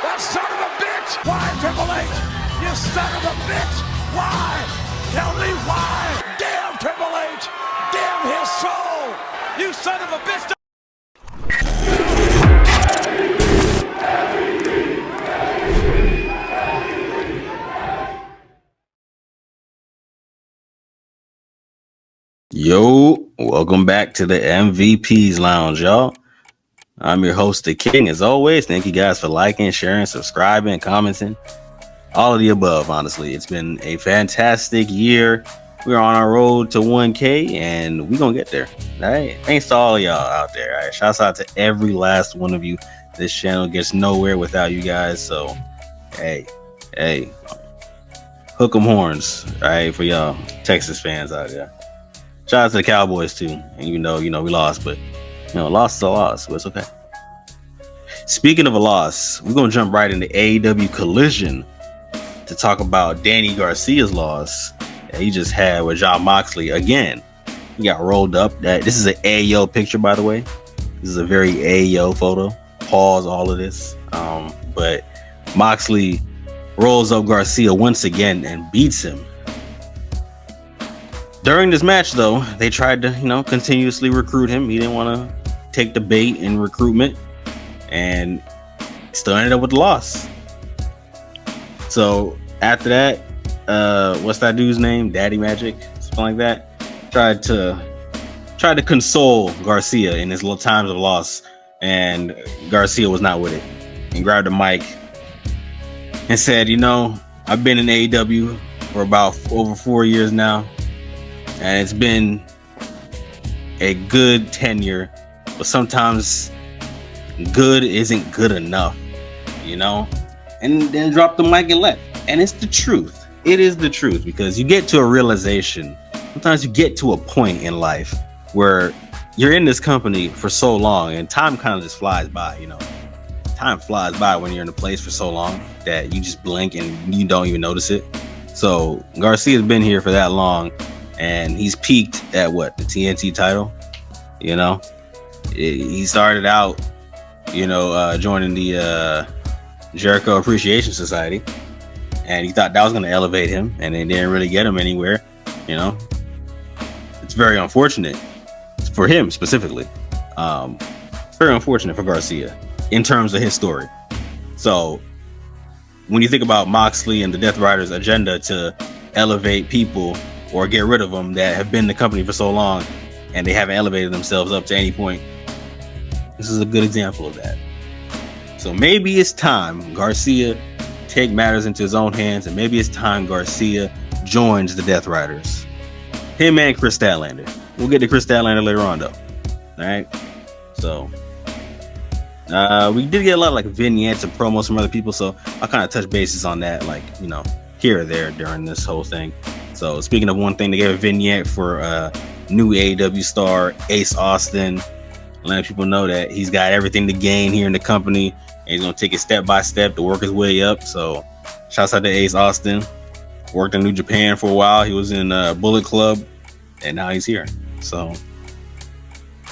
That son of a bitch! Why, Triple H? You son of a bitch! Why? Tell me why! Damn Triple H! Damn his soul! You son of a bitch! Yo, welcome back to the MVP's Lounge, y'all. I'm your host, The King. As always, thank you guys for liking, sharing, subscribing, commenting. All of the above, honestly. It's been a fantastic year. We're on our road to 1K, and we're going to get there. All right? Thanks to all of y'all out there. All right? Shouts out to every last one of you. This channel gets nowhere without you guys. So, hey, hook 'em horns, all right, for y'all Texas fans out there. Shout out to the Cowboys too. And we lost, but loss is a loss, but it's okay. Speaking of a loss, we're gonna jump right into AEW Collision to talk about Danny Garcia's loss that he just had with Jon Moxley again. He got rolled up. This is an AEO picture, by the way. This is a very AEO photo. Pause all of this. But Moxley rolls up Garcia once again and beats him. During this match, though, they tried to, continuously recruit him. He didn't want to take the bait in recruitment, and still ended up with the loss. So after that, what's that dude's name? Daddy Magic, something like that. Tried to console Garcia in his little times of loss, and Garcia was not with it, and grabbed the mic and said, I've been in AEW for about over 4 years now. And it's been a good tenure, but sometimes good isn't good enough, and then drop the mic and left. And it's the truth. It is the truth, because you get to a realization. Sometimes you get to a point in life where you're in this company for so long and time kind of just flies by, Time flies by when you're in a place for so long that you just blink and you don't even notice it. So Garcia's been here for that long. And he's peaked at the TNT title. He started out, joining the Jericho Appreciation Society, and he thought that was going to elevate him, and it didn't really get him anywhere. It's very unfortunate for him specifically. Very unfortunate for Garcia in terms of his story. So when you think about Moxley and the Death Riders' agenda to elevate people or get rid of them that have been in the company for so long and they haven't elevated themselves up to any point, this is a good example of that. So maybe it's time Garcia take matters into his own hands, and maybe it's time Garcia joins the Death Riders. Him and Kris Statlander. We'll get to Kris Statlander later on, though. All right. So we did get a lot of vignettes and promos from other people, so I'll kind of touch bases on that, here or there during this whole thing. So speaking of one thing, they gave a vignette for new AEW star Ace Austin, letting people know that he's got everything to gain here in the company, and he's going to take it step by step to work his way up. So shouts out to Ace Austin. Worked in New Japan for a while. He was in Bullet Club, and now he's here. So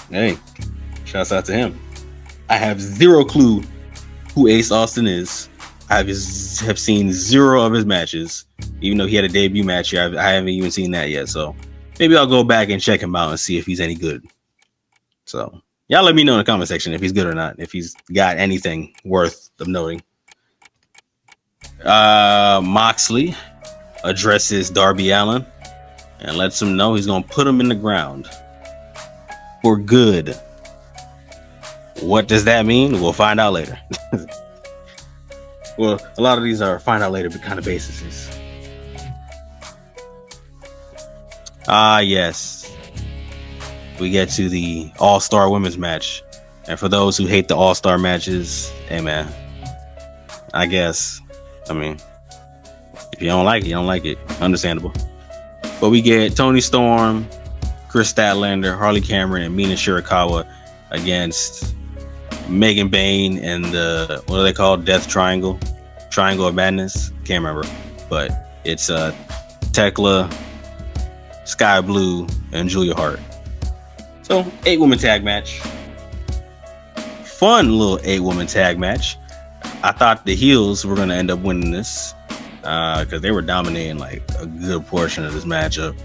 hey, shouts out to him. I have zero clue who Ace Austin is. I have seen zero of his matches, even though he had a debut match here. I haven't even seen that yet. So maybe I'll go back and check him out and see if he's any good. So y'all let me know in the comment section if he's good or not, if he's got anything worth of noting. Moxley addresses Darby Allin and lets him know he's going to put him in the ground for good. What does that mean? We'll find out later. Well, a lot of these are find out later kind of bases. Yes. We get to the All-Star Women's match. And for those who hate the All-Star matches, hey man, I guess. I mean, if you don't like it, you don't like it. Understandable. But we get Toni Storm, Kris Statlander, Harley Cameron, and Mina Shirakawa against Megan Bayne and the, what are they called? Death Triangle of Madness. Can't remember, but it's Tekla, Sky Blue, and Julia Hart. So 8-woman tag match. Fun little 8-woman tag match. I thought the heels were going to end up winning this because they were dominating like a good portion of this matchup.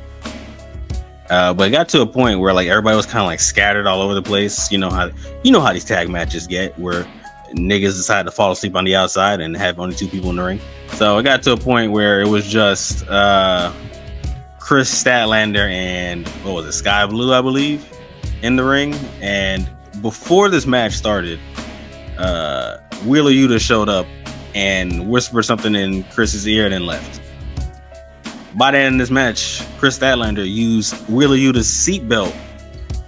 But it got to a point where like everybody was kind of like scattered all over the place. You know how these tag matches get, where niggas decide to fall asleep on the outside and have only 2 people in the ring. So it got to a point where it was just Kris Statlander and what was it, Sky Blue, I believe, in the ring. And before this match started, Wheeler Yuta showed up and whispered something in Chris's ear and then left. By the end of this match, Kris Statlander used Wheeler Yuta's seatbelt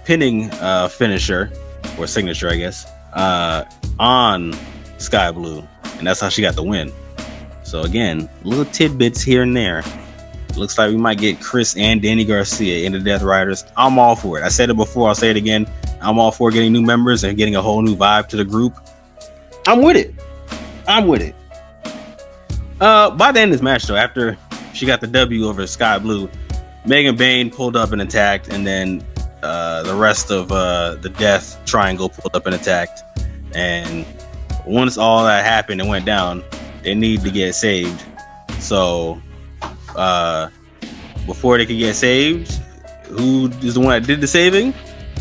pinning finisher, or signature, I guess, on Sky Blue, and that's how she got the win. So again, little tidbits here and there. Looks like we might get Kris and Daniel Garcia into Death Riders. I'm all for it. I said it before, I'll say it again. I'm all for getting new members and getting a whole new vibe to the group. I'm with it. By the end of this match, though, after she got the W over Sky Blue, Megan Bayne pulled up and attacked, and then the rest of the Death Triangle pulled up and attacked. And once all that happened and went down, they needed to get saved. So before they could get saved, who is the one that did the saving?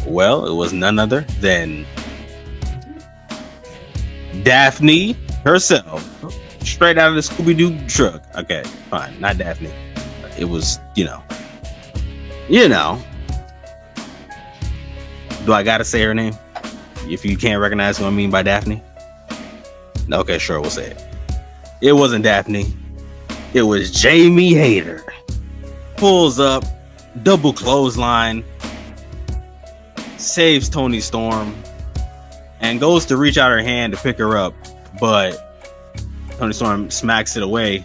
Well, it was none other than Daphne herself, straight out of the Scooby-Doo truck. Okay, fine, not Daphne. It was, you know. Do I gotta say her name? If you can't recognize what I mean by Daphne? Okay, sure, we'll say it. It wasn't Daphne. It was Jamie Hayter. Pulls up, double clothesline, saves Toni Storm, and goes to reach out her hand to pick her up, but Toni Storm smacks it away.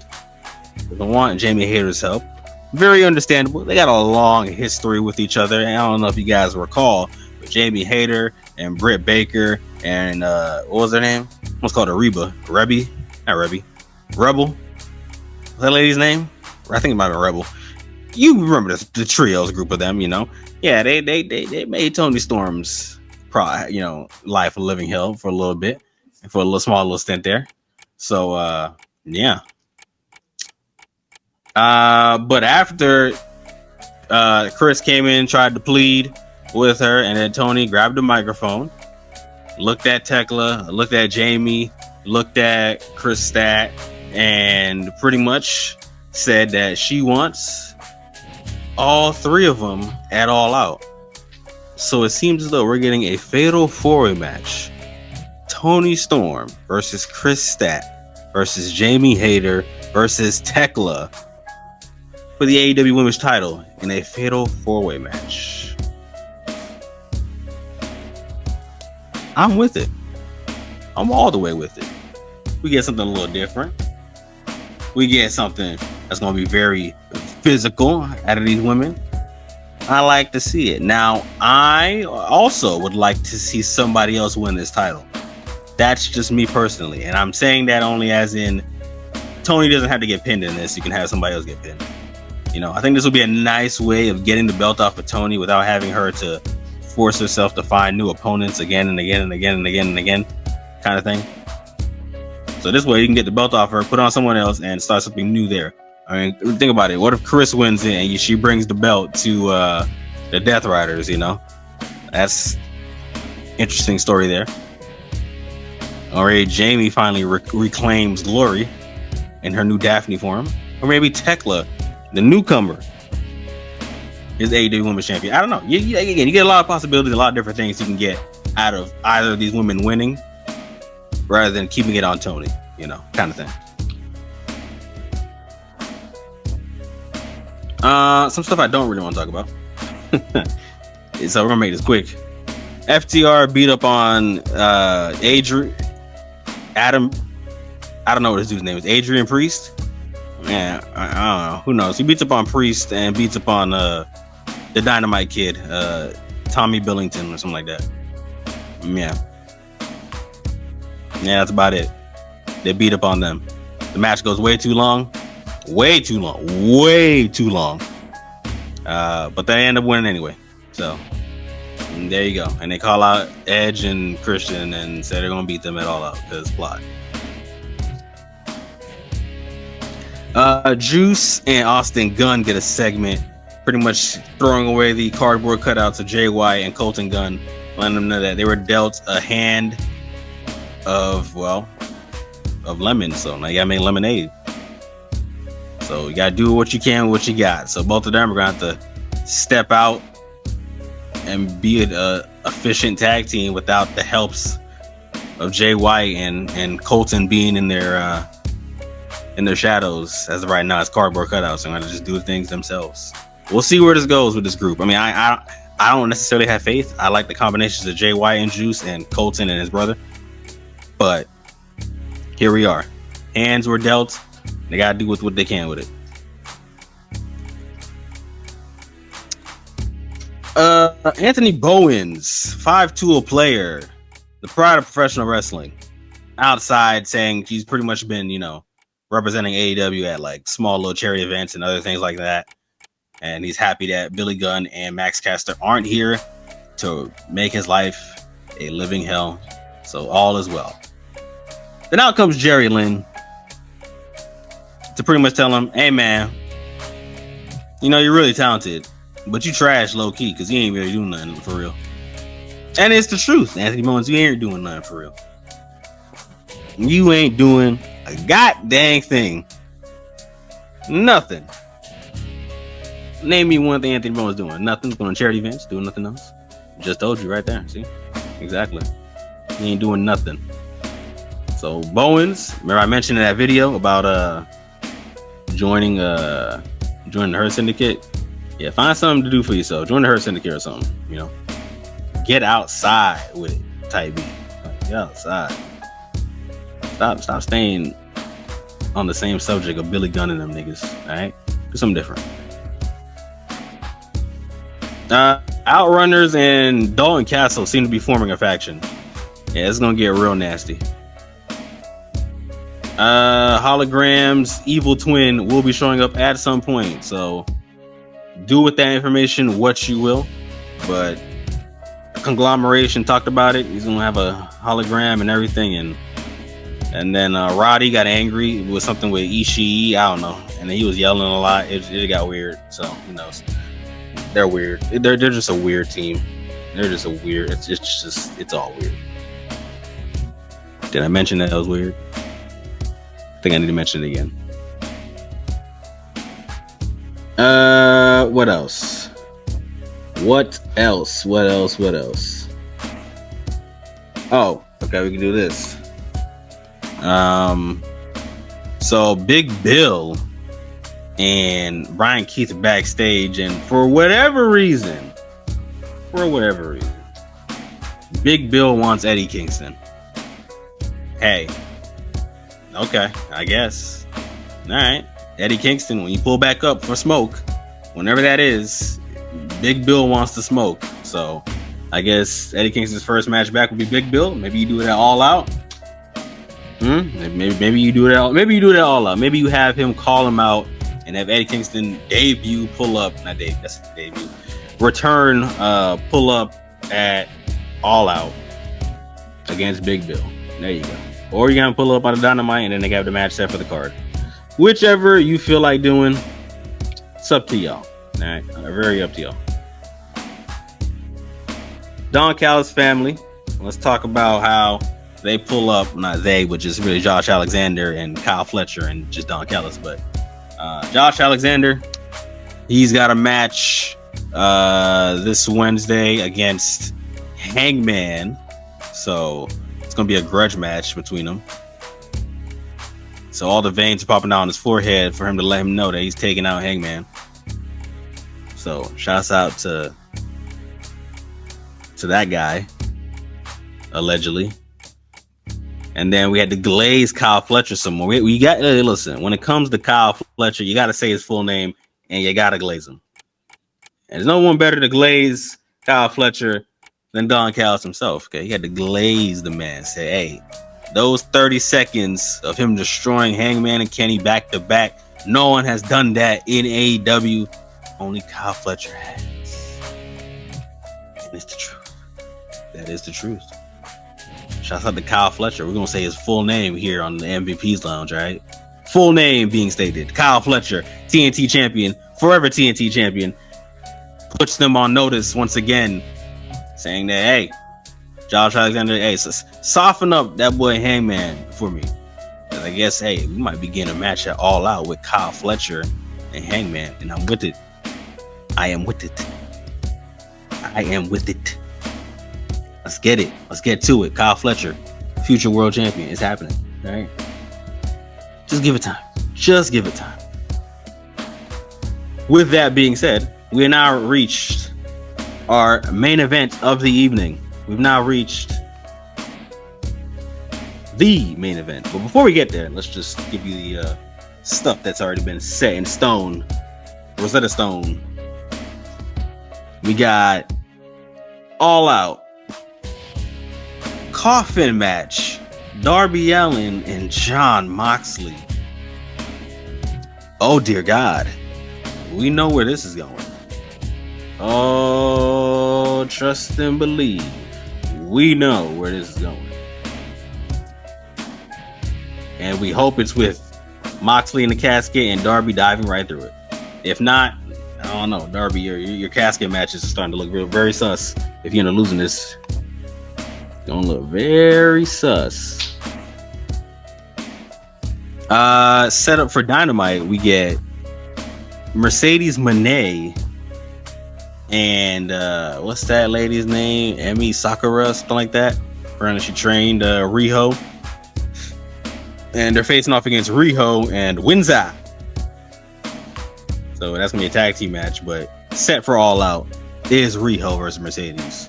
Doesn't want Jamie Hayter's help. Very understandable. They got a long history with each other, and I don't know if you guys recall, but Jamie Hayter and Britt Baker and what was her name? What's called a Reba? Rebby? Not Rebby. Rebel? What's that lady's name? I think it might have been Rebel. You remember the trios group of them, you know? Yeah, they made Toni Storm's life a living hell for a little bit, for a small stint there. So yeah. But after Kris came in, tried to plead with her, and then Toni grabbed the microphone, looked at Tekla, looked at Jamie, looked at Kris Stat, and pretty much said that she wants all 3 of them at All Out. So it seems as though we're getting a fatal 4-way match. Toni Storm versus Kris Stat versus Jamie Hayter versus Tekla for the AEW Women's title in a fatal 4-way match. I'm with it. I'm all the way with it. We get something a little different. We get something that's going to be very physical out of these women. I like to see it. Now, I also would like to see somebody else win this title. That's just me personally. And I'm saying that only as in Toni doesn't have to get pinned in this. You can have somebody else get pinned. You know, I think this would be a nice way of getting the belt off of Toni without having her to force herself to find new opponents again and again and again and again and again, kind of thing. So this way you can get the belt off her, put on someone else, and start something new there. I mean, think about it. What if Kris wins it and she brings the belt to the Death Riders, you know? That's interesting story there. Or Jamie finally reclaims glory in her new Daphne form. Or maybe Tekla, the newcomer, is AEW Women's Champion. I don't know. You get a lot of possibilities, a lot of different things you can get out of either of these women winning rather than keeping it on Toni, you know, kind of thing. Some stuff I don't really want to talk about. So we're gonna make this quick. FTR beat up on Adam. I don't know what his dude's name is. Adrian Priest. Yeah, I don't know. Who knows? He beats up on Priest and beats up on the Dynamite Kid, Tommy Billington or something like that. Yeah, that's about it. They beat up on them. The match goes way too long. But they end up winning anyway. So there you go. And they call out Edge and Christian and say they're gonna beat them at All Out because plot. Juice and Austin Gunn get a segment, pretty much throwing away the cardboard cutouts of Jay White and Colton Gunn, letting them know that they were dealt a hand of lemons. So now you gotta make lemonade. So you gotta do what you can with what you got. So both of them are gonna have to step out and be an efficient tag team without the helps of Jay White and Colton being in their shadows. As of right now, it's cardboard cutouts. They're gonna just do things themselves. We'll see where this goes with this group. I mean, I don't necessarily have faith. I like the combinations of Jay White and Juice and Colton and his brother, but here we are. Hands were dealt. They gotta do with what they can with it. Anthony Bowens, 5-tool player, the pride of professional wrestling, outside saying he's pretty much been, representing AEW at like small little charity events and other things like that. And he's happy that Billy Gunn and Max Caster aren't here to make his life a living hell. So all is well. Then out comes Jerry Lynn to pretty much tell him, hey man, you're really talented, but you trash low key because you ain't really doing nothing for real. And it's the truth, Anthony Bowens, you ain't doing nothing for real. You ain't doing a god dang thing. Nothing. Name me one thing Anthony Bowens doing. Nothing. Going to charity events, doing nothing else. Just told you right there. See? Exactly. He ain't doing nothing. So Bowens, remember I mentioned in that video about joining the Hurt Syndicate? Yeah, find something to do for yourself. Join the Hurt Syndicate or something, Get outside with it, type B. Get outside. Stop staying on the same subject of Billy Gunn and them niggas, alright? Do something different. Outrunners and Dalton Castle seem to be forming a faction. Yeah, it's gonna get real nasty. Holograms, Evil Twin will be showing up at some point, so do with that information what you will. But Conglomeration talked about it. He's gonna have a hologram and everything, and then Roddy got angry with something with Ishii. I don't know, and then he was yelling a lot. It got weird. So who knows? They're weird. They're just a weird team. They're just a weird. It's all weird. Did I mention that was weird? I think I need to mention it again. What else? What else? Oh, okay, we can do this. So Big Bill and Brian Keith are backstage, and for whatever reason, Big Bill wants Eddie Kingston. Hey, okay, I guess. All right, Eddie Kingston, when you pull back up for smoke, whenever that is, Big Bill wants to smoke. So I guess Eddie Kingston's first match back will be Big Bill. Maybe you do that all out. Maybe you do that. Maybe you do that all out. Maybe you have him call him out and have Eddie Kingston debut pull up. Not debut. That's debut. Return pull up at All Out against Big Bill. There you go. Or you gotta pull up on the Dynamite and then they have the match set for the card. Whichever you feel like doing, it's up to y'all. All right, very up to y'all. Don Callis family. Let's talk about how they pull up. Not they, but just really Josh Alexander and Kyle Fletcher and just Don Callis. But Josh Alexander, he's got a match this Wednesday against Hangman. So it's gonna be a grudge match between them. So all the veins are popping out on his forehead for him to let him know that he's taking out Hangman. So shouts out to that guy, allegedly. And then we had to glaze Kyle Fletcher some more. We got listen, when it comes to Kyle Fletcher, you got to say his full name and you got to glaze him. And there's no one better to glaze Kyle Fletcher than Don Callis himself. Okay, he had to glaze the man. Say, hey, those 30 seconds of him destroying Hangman and Kenny back to back, no one has done that in AEW. Only Kyle Fletcher has. And it's the truth. That is the truth. Shouts out to Kyle Fletcher. We're going to say his full name here on the MVP's Lounge, right? Full name being stated. Kyle Fletcher, TNT Champion, forever TNT Champion, puts them on notice once again, saying that, hey, Josh Alexander, hey, soften up that boy Hangman for me. And I guess, hey, we might be getting a match at All Out with Kyle Fletcher and Hangman, and I'm with it. I am with it. I am with it. Let's get it. Let's get to it. Kyle Fletcher, future world champion, is happening. All right. Just give it time. Just give it time. With that being said, we have now reached our main event of the evening. We've now reached the main event. But before we get there, let's just give you the stuff that's already been set in stone. Rosetta Stone. We got All Out. Coffin match. Darby Allin and Jon Moxley. Oh dear God. We know where this is going. Oh, trust and believe. We know where this is going. And we hope it's with Moxley in the casket and Darby diving right through it. If not, I don't know. Darby, your casket matches are starting to look very sus. If you end up losing this, it's gonna look very sus. Set up for Dynamite, we get Mercedes Moné and what's that lady's name? Emi Sakura, something like that. Apparently she trained Riho. And they're facing off against Riho and Winza. So that's gonna be a tag team match, but set for All Out is Riho versus Mercedes.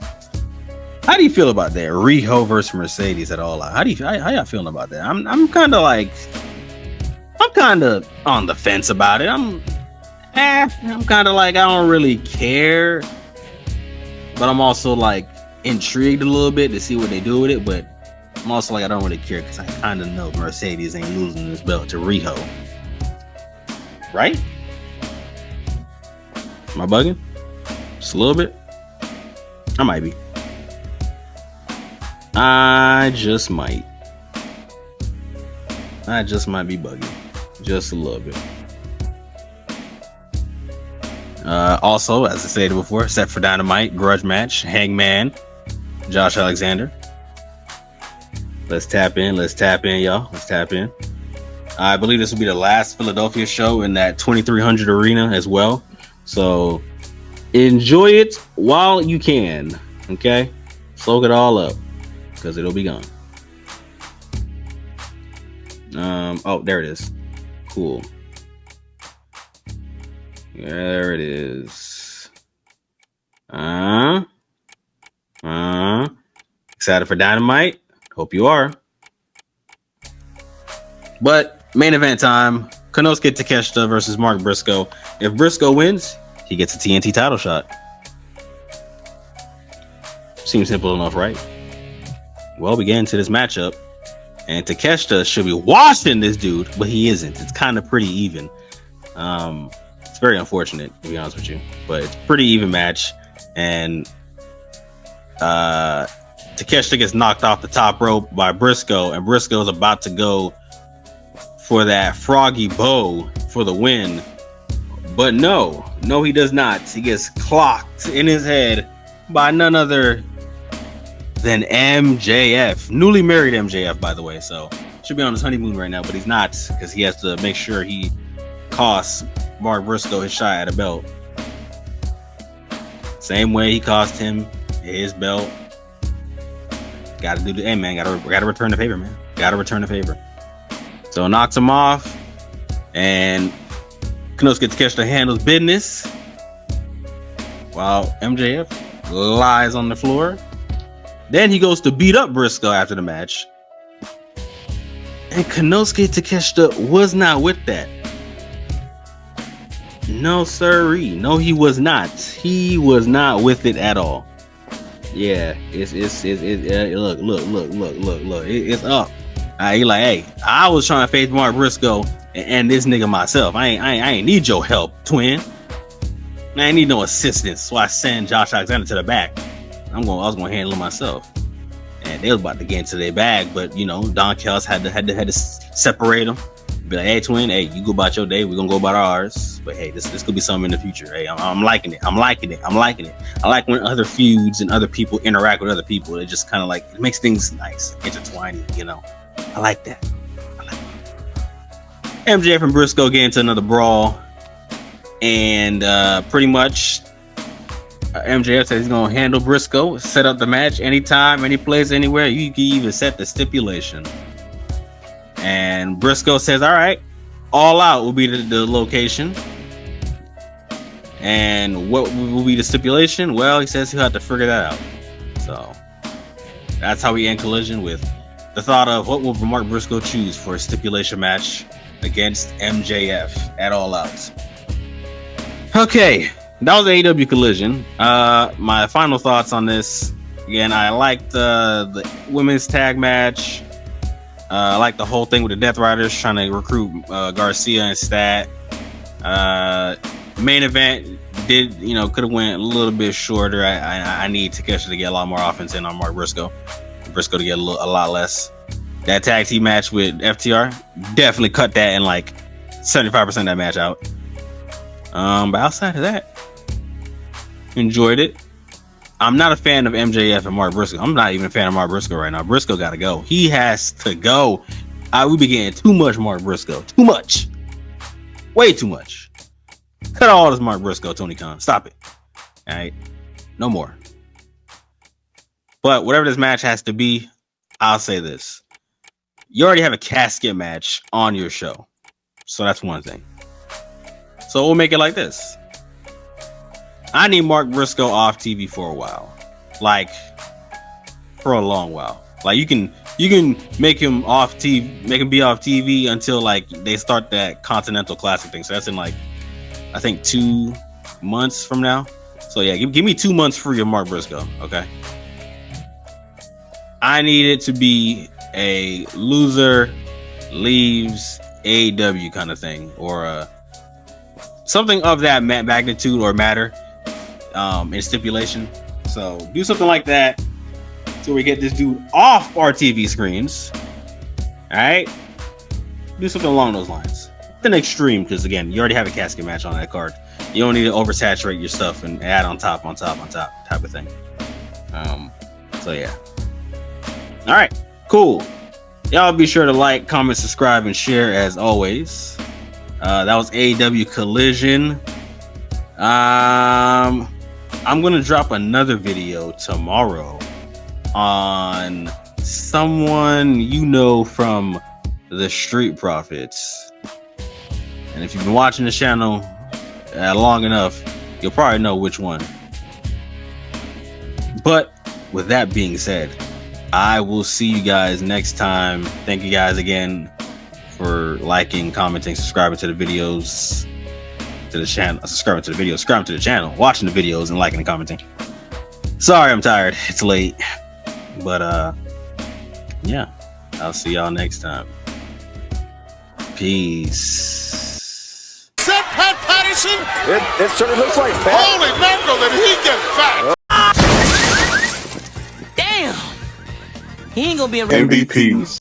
How do you feel about that? Riho versus Mercedes at All Out. How y'all feeling about that? I'm kind of on the fence about it. I'm kind of like, I don't really care, but I'm also like intrigued a little bit to see what they do with it. But I'm also like, I don't really care because I kind of know Mercedes ain't losing this belt to Riho, right? Am I bugging? Just a little bit? I might be. I just might be bugging. Just a little bit. Also, as I said before, set for Dynamite, grudge match, Hangman, Josh Alexander. Let's tap in, y'all. Let's tap in. I believe this will be the last Philadelphia show in that 2300 arena as well. So enjoy it while you can. Okay? Soak it all up because it'll be gone. Oh, there it is. Cool. There it is. Excited for Dynamite? Hope you are. But main event time. Konosuke Takeshita versus Mark Briscoe. If Briscoe wins, he gets a TNT title shot. Seems simple enough, right? Well, we get into this matchup. And Takeshita should be washing this dude, but he isn't. It's kind of pretty even. It's very unfortunate, to be honest with you. But it's a pretty even match. And Takeshita gets knocked off the top rope by Briscoe. And Briscoe's about to go for that froggy bow for the win. But no, he does not. He gets clocked in his head by none other than MJF. Newly married MJF, by the way. So should be on his honeymoon right now, but he's not, because he has to make sure he costs Mark Briscoe his shot at a belt. Same way he cost him his belt. Gotta do the, hey man, gotta return the favor, man. Gotta return the favor. So knocks him off, and Konosuke Takeshita handles business while MJF lies on the floor. Then he goes to beat up Briscoe after the match. And Konosuke Takeshita was not with that. No sirree. No, he was not. He was not with it at all. Yeah, it's look. It's up. He like, hey, I was trying to face Mark Briscoe and this nigga myself. I ain't need your help, twin. I ain't need no assistance. So I send Josh Alexander to the back. I was gonna handle it myself. And they was about to get into their bag, but you know, Don Callis had to separate them. Be like, hey, twin, hey, you go about your day, we're gonna go about ours. But hey, this could be something in the future. Hey, I'm liking it. I'm liking it. I'm liking it. I like when other feuds and other people interact with other people. It just kind of like, it makes things nice, intertwining, you know. I like that. MJF and Briscoe get into another brawl, and pretty much MJF says he's gonna handle Briscoe, set up the match anytime, any place, anywhere. You can even set the stipulation. And Briscoe says, all right, All Out will be the location. And what will be the stipulation? Well, he says he'll have to figure that out. So that's how we end Collision, with the thought of what will Mark Briscoe choose for a stipulation match against MJF at All Out. Okay, that was AEW Collision. My final thoughts on this. Again, I liked the women's tag match. I like the whole thing with the Death Riders trying to recruit Garcia and Stat. Main event could have went a little bit shorter. I need Takeshita to get a lot more offense in on Mark Briscoe. Briscoe to get a lot less. That tag team match with FTR, definitely cut that in like 75% of that match out. But outside of that, enjoyed it. I'm not a fan of MJF and Mark Briscoe. I'm not even a fan of Mark Briscoe right now. Briscoe got to go. He has to go. We be getting too much Mark Briscoe. Too much. Way too much. Cut all this Mark Briscoe, Tony Khan. Stop it. All right. No more. But whatever this match has to be, I'll say this. You already have a casket match on your show. So that's one thing. So we'll make it like this. I need Mark Briscoe off TV for a while. Like, for a long while. Like, you can make him off TV, make him be off TV until like they start that Continental Classic thing. So that's in like, I think 2 months from now. So yeah, give me 2 months free of Mark Briscoe, okay? I need it to be a loser leaves AEW kind of thing, or something of that magnitude or matter in stipulation. So do something like that so we get this dude off our TV screens. All right, do something along those lines. An extreme, because again, you already have a casket match on that card. You don't need to oversaturate your stuff and add on top type of thing. So yeah. All right, cool. Y'all be sure to like, comment, subscribe, and share as always. That was AEW Collision. I'm gonna drop another video tomorrow on someone you know from the Street Profits. And if you've been watching the channel long enough, you'll probably know which one. But with that being said, I will see you guys next time. Thank you guys again for liking, commenting, subscribing to the videos, to the channel, subscribing to the channel, watching the videos, and liking and commenting. Sorry, I'm tired. It's late. But yeah, I'll see y'all next time. Peace. Is that Pat Patterson? It certainly looks like Pat. Holy mackerel, did he get fat? Damn! He ain't gonna be a MVPs.